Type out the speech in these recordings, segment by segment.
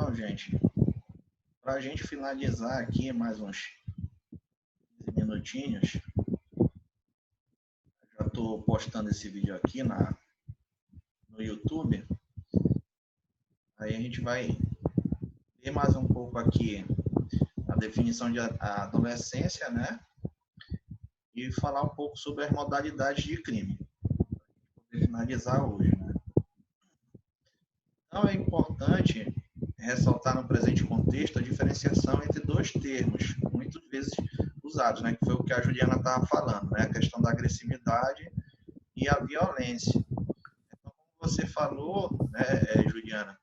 Então, gente, para a gente finalizar aqui mais uns 15 minutinhos, já estou postando esse vídeo aqui no YouTube. Aí a gente vai ver mais um pouco aqui a definição de adolescência, né? E falar um pouco sobre as modalidades de crime, para finalizar hoje, né? Então é importante ressaltar no presente contexto a diferenciação entre dois termos, muitas vezes usados, né? Que foi o que a Juliana estava falando, né? A questão da agressividade e a violência. Então, como você falou, né, Juliana,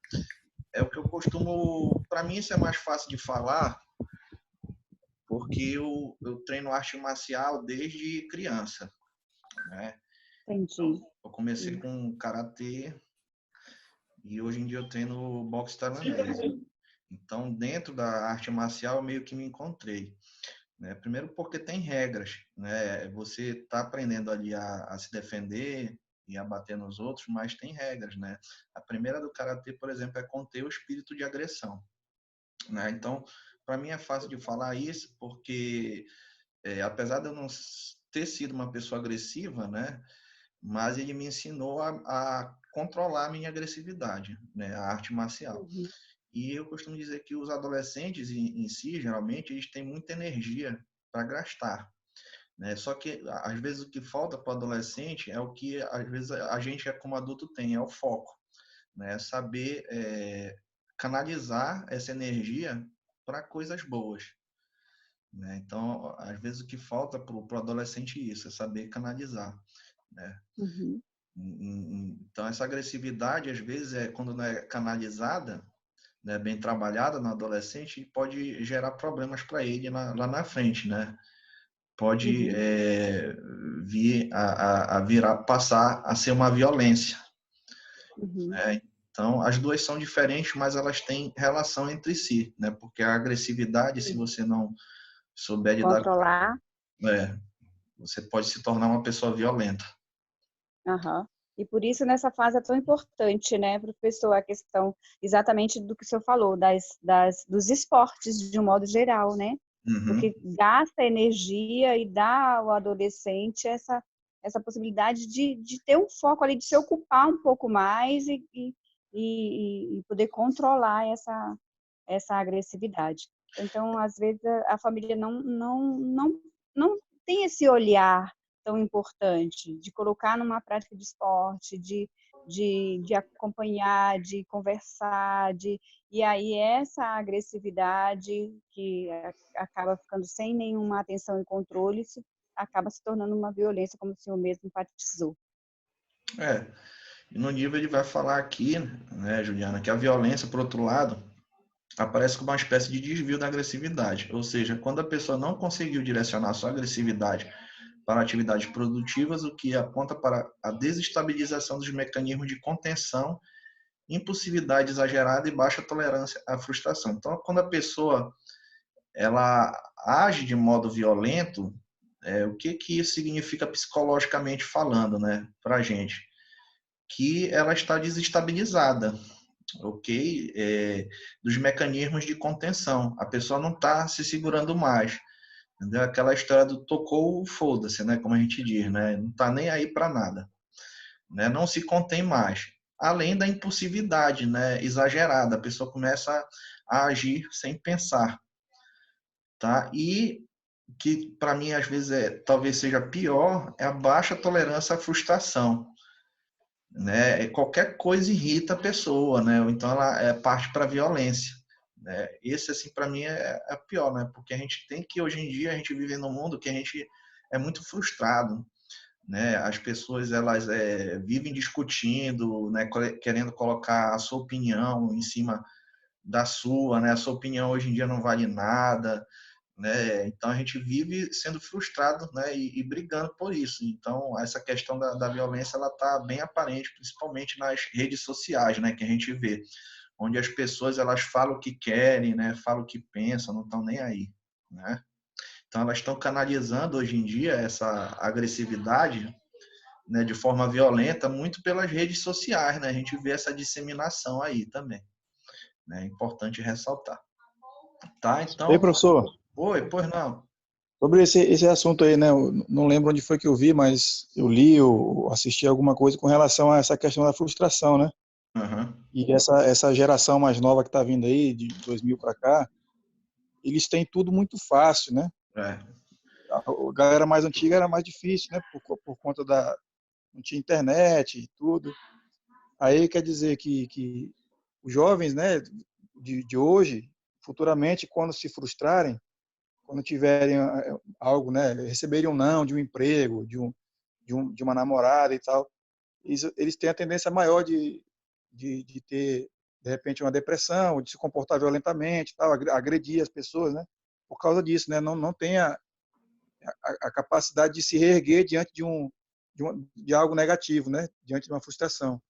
é o que eu costumo... Para mim isso é mais fácil de falar, porque eu treino arte marcial desde criança, né? Entendi. Eu comecei com karatê e hoje em dia eu treino boxe tailandês. Então, dentro da arte marcial, eu meio que me encontrei, né? Primeiro porque tem regras, né? Você está aprendendo ali a se defender e a bater nos outros, mas tem regras, né? A primeira do karatê, por exemplo, é conter o espírito de agressão, né? Então, para mim é fácil de falar isso, porque apesar de eu não ter sido uma pessoa agressiva, né? Mas ele me ensinou a controlar a minha agressividade, né? A arte marcial. Uhum. E eu costumo dizer que os adolescentes em si, geralmente, eles têm muita energia para gastar, né? Só que, às vezes, o que falta para o adolescente é o que, às vezes, a gente, como adulto, tem, é o foco, né? Saber canalizar essa energia para coisas boas, né? Então, às vezes, o que falta para o adolescente é isso, é saber canalizar, né? Uhum. Então, essa agressividade, às vezes, quando não é canalizada, né, bem trabalhada no adolescente, pode gerar problemas para ele lá na frente, né? Pode Uhum. vir a virar, passar a ser uma violência, Uhum. né? Então, as duas são diferentes, mas elas têm relação entre si, né? Porque a agressividade, se você não souber lidar, Controlar. você pode se tornar uma pessoa violenta. Aham. E por isso nessa fase é tão importante, né, professor, a questão exatamente do que o senhor falou, dos esportes de um modo geral, né? Uhum. Porque gasta energia e dá ao adolescente essa possibilidade de ter um foco ali, de se ocupar um pouco mais e poder controlar essa agressividade. Então, às vezes, a família não tem esse olhar tão importante de colocar numa prática de esporte, de acompanhar, de conversar, e aí essa agressividade que acaba ficando sem nenhuma atenção e controle, acaba se tornando uma violência, como o senhor mesmo enfatizou. E no nível ele vai falar aqui, né, Juliana, que a violência, por outro lado, aparece como uma espécie de desvio da agressividade. Ou seja, quando a pessoa não conseguiu direcionar sua agressividade para atividades produtivas, o que aponta para a desestabilização dos mecanismos de contenção, impulsividade exagerada e baixa tolerância à frustração. Então, quando a pessoa ela age de modo violento, o que isso significa psicologicamente falando, né, para a gente? Que ela está desestabilizada, ok? Dos mecanismos de contenção. A pessoa não está se segurando mais. Entendeu? Aquela história do tocou, foda-se, né? Como a gente diz, né? Não está nem aí para nada. Né? Não se contém mais. Além da impulsividade, né? Exagerada. A pessoa começa a agir sem pensar. Tá? E que, para mim, às vezes, talvez seja pior, é a baixa tolerância à frustração, né? Qualquer coisa irrita a pessoa, né? Ou então ela parte para a violência, né? Esse assim para mim é pior, né? Porque a gente tem que hoje em dia a gente vive num mundo que a gente é muito frustrado, né? As pessoas elas vivem discutindo, né? Querendo colocar a sua opinião em cima da sua, né? A sua opinião hoje em dia não vale nada, né? Então a gente vive sendo frustrado, né? E brigando por isso. Então essa questão da violência ela está bem aparente, principalmente nas redes sociais, né? Que a gente vê, onde as pessoas elas falam o que querem, né? Falam o que pensam, não estão nem aí, né? Então elas estão canalizando hoje em dia essa agressividade, né? De forma violenta, muito pelas redes sociais, né? A gente vê essa disseminação aí também, né? É importante ressaltar. Tá, Ei, então... professor, Oi, pois não. sobre esse assunto aí, né? Eu não lembro onde foi que eu vi, mas eu li ou assisti alguma coisa com relação a essa questão da frustração, né? Uhum. E essa geração mais nova que está vindo aí, de 2000 para cá, eles têm tudo muito fácil, né? É. A galera mais antiga era mais difícil, né? Por conta da... Não tinha internet e tudo. Aí quer dizer que os jovens, né, de hoje, futuramente, quando se frustrarem, quando tiverem algo, né, receberem um não de um emprego, de uma namorada e tal, eles têm a tendência maior de ter, de repente, uma depressão, de se comportar violentamente, tal, agredir as pessoas, né, por causa disso, né, não tem a capacidade de se reerguer diante de algo negativo, né, diante de uma frustração.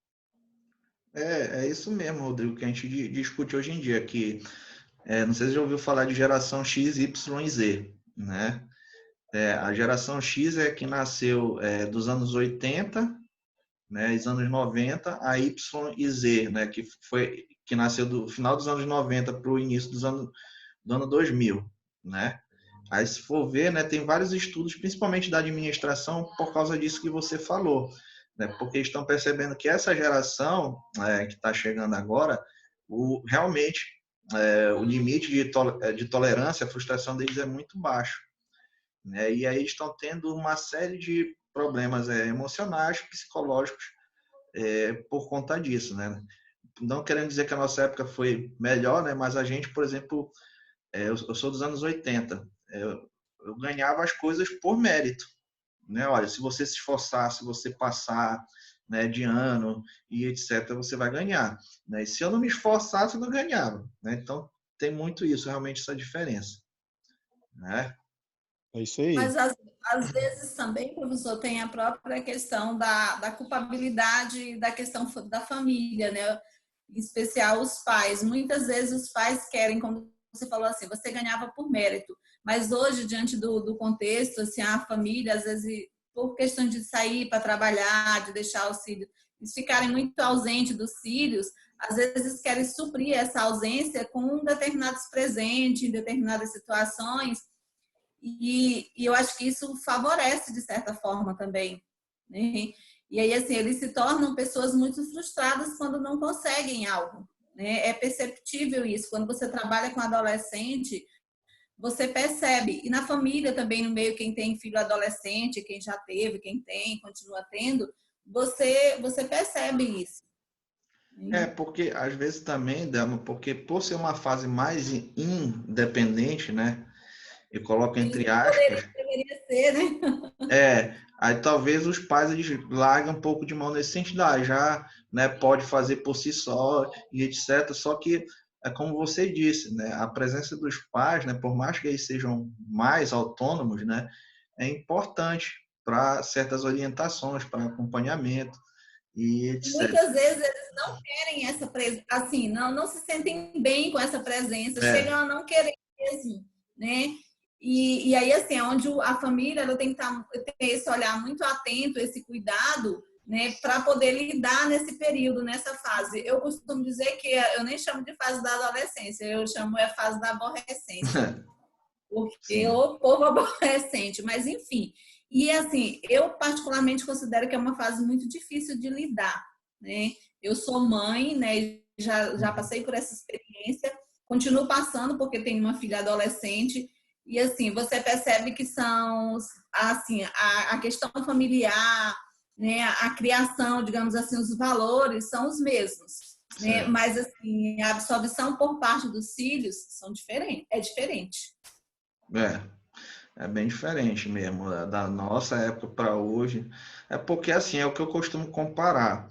É isso mesmo, Rodrigo, que a gente discute hoje em dia, que não sei se você já ouviu falar de geração X, Y e Z, né? A geração X é que nasceu dos anos 80, né, dos anos 90, a Y e Z, né, que nasceu do final dos anos 90 para o início do ano 2000, né? Aí, se for ver, né, tem vários estudos, principalmente da administração, por causa disso que você falou, né? Porque estão percebendo que essa geração que está chegando agora, realmente o limite de tolerância, a frustração deles é muito baixo, né? E aí estão tendo uma série de problemas emocionais, psicológicos, por conta disso, né? Não querendo dizer que a nossa época foi melhor, né? Mas a gente, por exemplo, eu sou dos anos 80, eu ganhava as coisas por mérito, né? Olha, se você se esforçar, se você passar, né, de ano e etc, você vai ganhar, né? E se eu não me esforçasse, eu não ganhava, né? Então tem muito isso, realmente essa diferença, né? É isso aí. Mas às vezes também, professor, tem a própria questão da culpabilidade da questão da família, né? Em especial os pais. Muitas vezes os pais querem, como você falou assim, você ganhava por mérito. Mas hoje, diante do contexto, assim, a família, às vezes, por questão de sair para trabalhar, de deixar os filhos, eles ficarem muito ausentes dos filhos, às vezes querem suprir essa ausência com determinados presentes, em determinadas situações, e eu acho que isso favorece de certa forma também, né? E aí, assim, eles se tornam pessoas muito frustradas quando não conseguem algo, né? É perceptível isso. Quando você trabalha com adolescente, você percebe. E na família também, no meio, quem tem filho adolescente, quem já teve, quem tem, continua tendo, você percebe isso. Porque às vezes também, Dama, porque por ser uma fase mais independente, né? Eu coloco entre aspas, Deveria ser, né? aí talvez os pais eles largam um pouco de mão nesse sentido, já, né, pode fazer por si só e etc. Só que é como você disse, né, a presença dos pais, né, por mais que eles sejam mais autônomos, né, é importante para certas orientações, para acompanhamento e etc. Muitas vezes eles não querem essa presença, assim, não se sentem bem com essa presença, chegam a não querer mesmo, né? E aí, assim, é onde a família ela tem que ter esse olhar muito atento, esse cuidado, né, para poder lidar nesse período, nessa fase. Eu costumo dizer que eu nem chamo de fase da adolescência, eu chamo fase da aborrecência, porque o povo aborrecente, mas enfim. E assim, eu particularmente considero que é uma fase muito difícil de lidar, né? Eu sou mãe, né? Já passei por essa experiência, continuo passando porque tenho uma filha adolescente. E assim, você percebe que são, assim, a questão familiar, né, a criação, digamos assim, os valores são os mesmos, né? Mas assim, a absorção por parte dos filhos é diferente. É bem diferente mesmo, da nossa época para hoje. É porque, assim, é o que eu costumo comparar.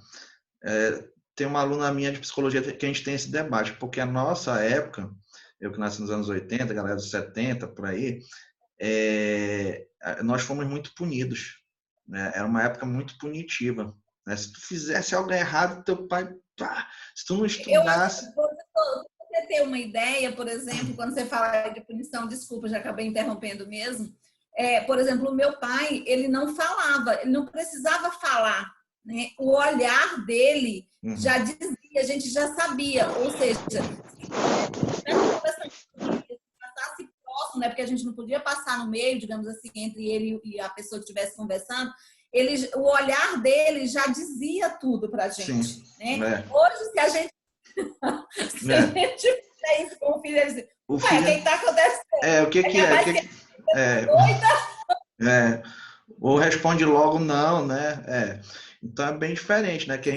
Tem uma aluna minha de psicologia que a gente tem esse debate, porque a nossa época, eu que nasci nos anos 80, galera dos 70, por aí, nós fomos muito punidos, né? Era uma época muito punitiva, né? Se tu fizesse algo errado, teu pai... Pá, se tu não estudasse... Você ter uma ideia, por exemplo, quando você fala de punição, desculpa, já acabei interrompendo mesmo, por exemplo, o meu pai, ele não falava, ele não precisava falar, né? O olhar dele já dizia, a gente já sabia, ou seja, se próximo, né? Porque a gente não podia passar no meio, digamos assim, entre ele e a pessoa que estivesse conversando. O olhar dele já dizia tudo para a gente, Sim. né? Hoje, se a gente fizer isso com o filho, ele diz, O ué, o filho... que está acontecendo? o que que é? Ou responde logo não, né? Então é bem diferente, né? Que a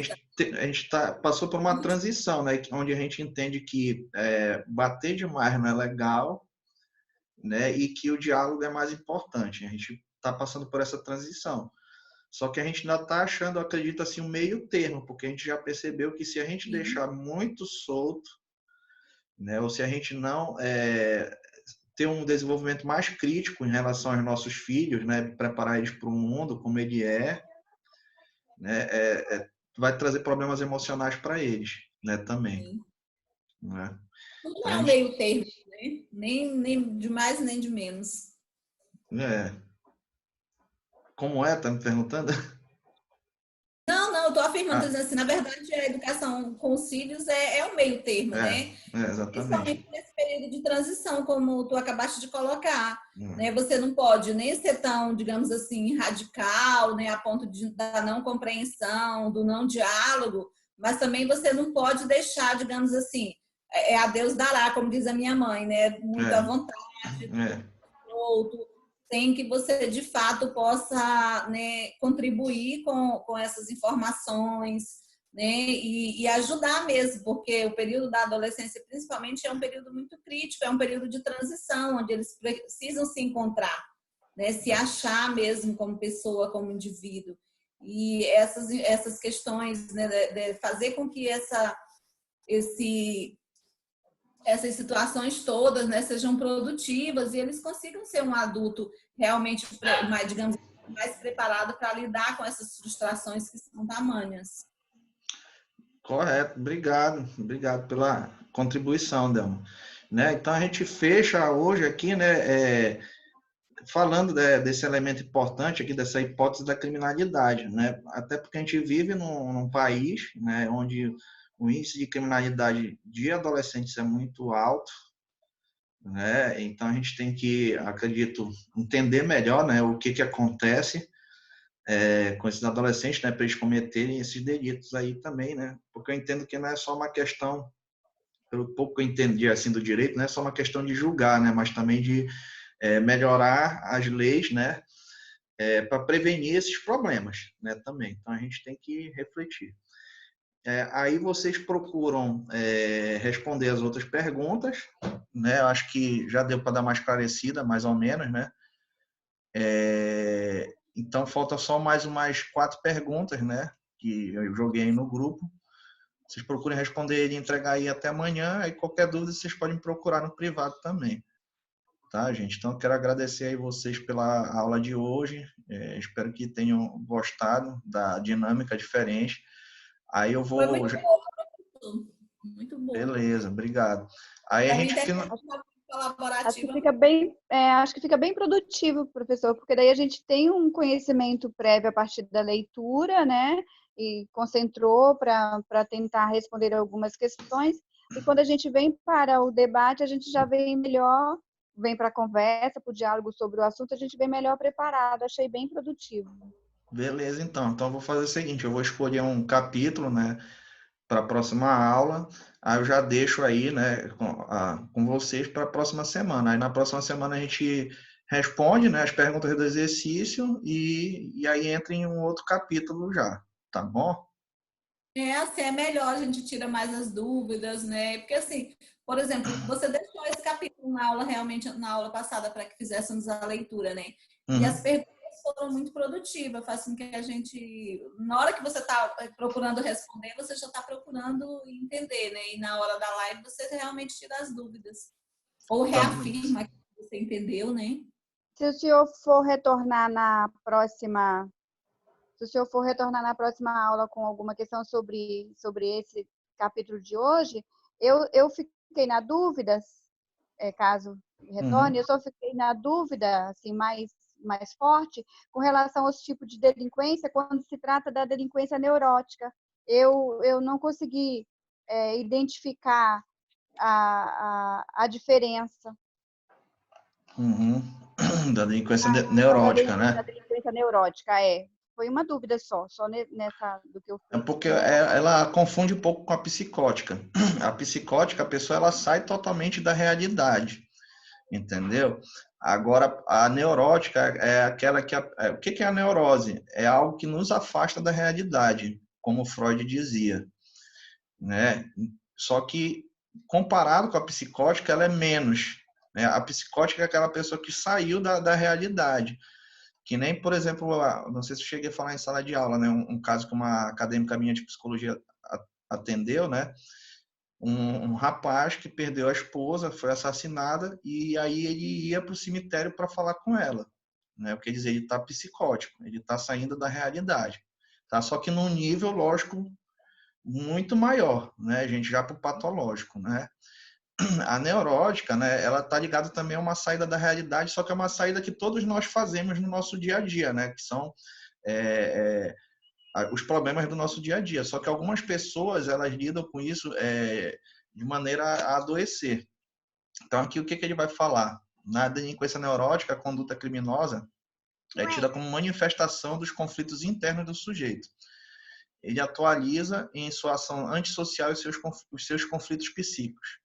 gente passou por uma transição, né? Onde a gente entende que bater demais não é legal, né? E que o diálogo é mais importante. A gente está passando por essa transição. Só que a gente ainda está achando, eu acredito, assim, um meio termo, porque a gente já percebeu que se a gente deixar muito solto, né? Ou se a gente não ter um desenvolvimento mais crítico em relação aos nossos filhos, né? Preparar eles para o mundo como ele né? Vai trazer problemas emocionais para eles, né? Também. Né? Tudo Então, é um meio termo, né? Nem de mais, nem de menos. Como é? Tá me perguntando? Não, eu estou afirmando, dizendo assim, na verdade, a educação com os filhos é um meio termo, né? Exatamente. Principalmente nesse período de transição, como tu acabaste de colocar. Né? Você não pode nem ser tão, digamos assim, radical, né? A ponto da não compreensão, do não diálogo, mas também você não pode deixar, digamos assim, a Deus dará, como diz a minha mãe, né? Muito à vontade, outro, sem que você de fato possa, né, contribuir com essas informações, né, e ajudar mesmo, porque o período da adolescência principalmente é um período muito crítico, é um período de transição, onde eles precisam se encontrar, né, se achar mesmo como pessoa, como indivíduo. E essas questões, né, de fazer com que essas situações todas, né, sejam produtivas e eles consigam ser um adulto realmente, mais, digamos, mais preparado para lidar com essas frustrações que são tamanhas. Correto, obrigado pela contribuição, Delma. Né? Então a gente fecha hoje aqui, né, falando desse elemento importante aqui, dessa hipótese da criminalidade, né? Até porque a gente vive num país, né, onde o índice de criminalidade de adolescentes é muito alto, né? Então a gente tem que, acredito, entender melhor, né, o que acontece com esses adolescentes, né, para eles cometerem esses delitos aí também, né? Porque eu entendo que não é só uma questão, pelo pouco que eu entendi assim do direito, não é só uma questão de julgar, né, mas também de melhorar as leis, né, para prevenir esses problemas, né, também. Então a gente tem que refletir. Aí vocês procuram responder as outras perguntas, né? Eu acho que já deu para dar uma esclarecida, mais ou menos, né? Então falta só mais umas 4 perguntas, né? Que eu joguei aí no grupo. Vocês procurem responder e entregar aí até amanhã. Aí qualquer dúvida vocês podem procurar no privado também. Tá, gente? Então, eu quero agradecer aí vocês pela aula de hoje. Espero que tenham gostado da dinâmica diferente. Aí eu Foi vou... muito bom. Beleza, obrigado. Aí a gente... Acho que fica bem produtivo, professor, porque daí a gente tem um conhecimento prévio a partir da leitura, né? E concentrou para tentar responder algumas questões. E quando a gente vem para o debate, a gente já vem melhor, vem para a conversa, para o diálogo sobre o assunto, a gente vem melhor preparado. Achei bem produtivo. Beleza, então. Então eu vou fazer o seguinte, eu vou escolher um capítulo, né, para a próxima aula. Aí eu já deixo aí, né, com vocês para a próxima semana. Aí na próxima semana a gente responde, né, as perguntas do exercício e aí entra em um outro capítulo já, tá bom? Assim, é melhor, a gente tira mais as dúvidas, né? Porque assim, por exemplo, você deixou esse capítulo na aula, realmente na aula passada, para que fizéssemos a leitura, né? E as perguntas foram muito produtivas, faz com que a gente, na hora que você está procurando responder, você já está procurando entender, né? E na hora da live você realmente tira as dúvidas. Ou reafirma que você entendeu, né? Se o senhor for retornar na próxima aula com alguma questão sobre esse capítulo de hoje, eu fiquei na dúvida, caso retorne, eu só fiquei na dúvida assim, mais forte com relação aos tipos de delinquência quando se trata da delinquência neurótica. Eu não consegui identificar a diferença. Uhum. Da delinquência Da neurótica, né? delinquência neurótica, é. Foi uma dúvida só nessa do que eu É fiz. porque ela confunde um pouco com a psicótica. A psicótica, a pessoa ela sai totalmente da realidade, entendeu? Agora, a neurótica é aquela que... o que é a neurose? É algo que nos afasta da realidade, como Freud dizia, né? Só que, comparado com a psicótica, ela é menos, né? A psicótica é aquela pessoa que saiu da realidade. Que nem, por exemplo, não sei se eu cheguei a falar em sala de aula, né? Um caso que uma acadêmica minha de psicologia atendeu, né? Um rapaz que perdeu a esposa, foi assassinada, e aí ele ia para o cemitério para falar com ela, né? Quer dizer, ele está psicótico, ele está saindo da realidade, tá? Só que num nível, lógico, muito maior, né? A gente já para o patológico, né? A neurótica, né, ela está ligada também a uma saída da realidade, só que é uma saída que todos nós fazemos no nosso dia a dia, né, que são os problemas do nosso dia a dia. Só que algumas pessoas, elas lidam com isso de maneira a adoecer. Então, aqui o que ele vai falar? Na delinquência neurótica, a conduta criminosa é tida como manifestação dos conflitos internos do sujeito. Ele atualiza em sua ação antissocial os seus conflitos psíquicos.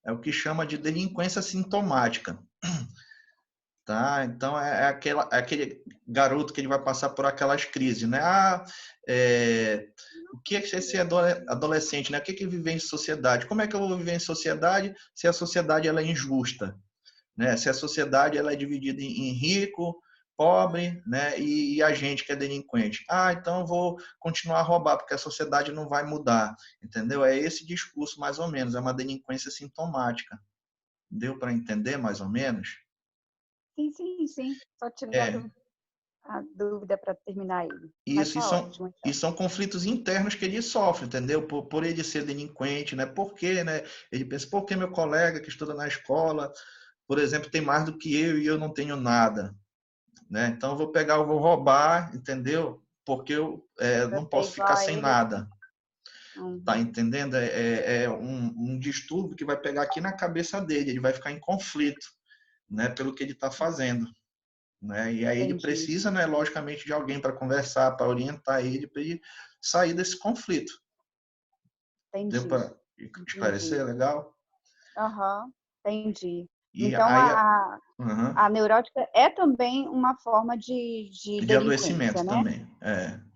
É o que chama de delinquência sintomática. Tá? Então, é aquele garoto que ele vai passar por aquelas crises, né? O que é esse adolescente, né? O que ele vive em sociedade? Como é que eu vou viver em sociedade se a sociedade ela é injusta, né? Se a sociedade ela é dividida em rico, pobre, né? E a gente que é delinquente. Então eu vou continuar a roubar porque a sociedade não vai mudar, entendeu? É esse discurso mais ou menos, é uma delinquência sintomática. Deu para entender mais ou menos? Sim. Só É, tirando a dúvida para terminar ele. Mas isso, tá ótimo, e então. são conflitos internos que ele sofre, entendeu? Por ele ser delinquente, né? Por quê, né? Ele pensa, por que meu colega que estuda na escola, por exemplo, tem mais do que eu e eu não tenho nada, né? Então eu vou pegar, eu vou roubar, entendeu? Porque eu Para não ser posso igual ficar a sem ele, né? nada, tá Uhum. entendendo? É um distúrbio que vai pegar aqui na cabeça dele, ele vai ficar em conflito, né? Pelo que ele está fazendo. Né? E aí ele Entendi. precisa, né, logicamente, de alguém para conversar, para orientar ele, para ele sair desse conflito. Deu Entendi. para Entendi. esclarecer? Legal? Aham, entendi. E Então, aí, a neurótica é também uma forma de de delinquência, adoecimento né? também.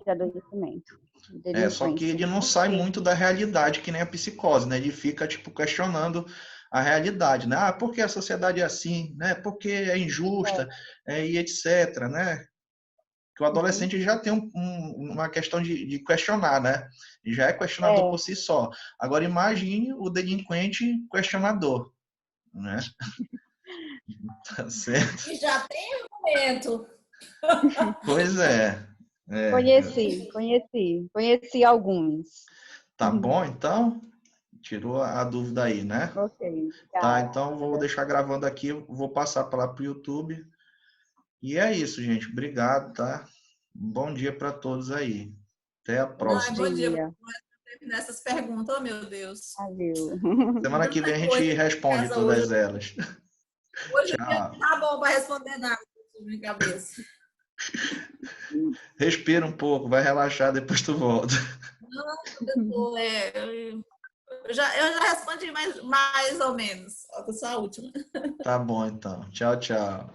De adoecimento, de Só que delinquência. ele não sai Ok. muito da realidade, que nem a psicose, né? Ele fica, tipo, questionando a realidade, né? Por que a sociedade é assim, né? Por que é injusta, É. e etc, né? Que o Uhum. adolescente já tem uma questão de questionar, né? Ele já é questionador É. por si só. Agora imagine o delinquente questionador, né? Tá certo? E já tem argumento. Pois é. Conheci alguns. Tá bom, então? Tirou a dúvida aí, né? Ok, Tá, tá. então vou deixar gravando aqui, vou passar para lá pro YouTube. E é isso, gente. Obrigado, tá? Bom dia para todos aí. Até a Bom próxima. Bom dia. dia. Nessas perguntas, oh meu Deus. Valeu. Semana que vem a Tanta gente coisa em responde casa hoje. todas elas. Hoje o dia não Tchau. tá bom para responder nada na minha cabeça. Respira um pouco, vai relaxar, depois tu volta. Não, eu já respondi mais ou menos. Falta só a última. Tá bom, então. Tchau, tchau.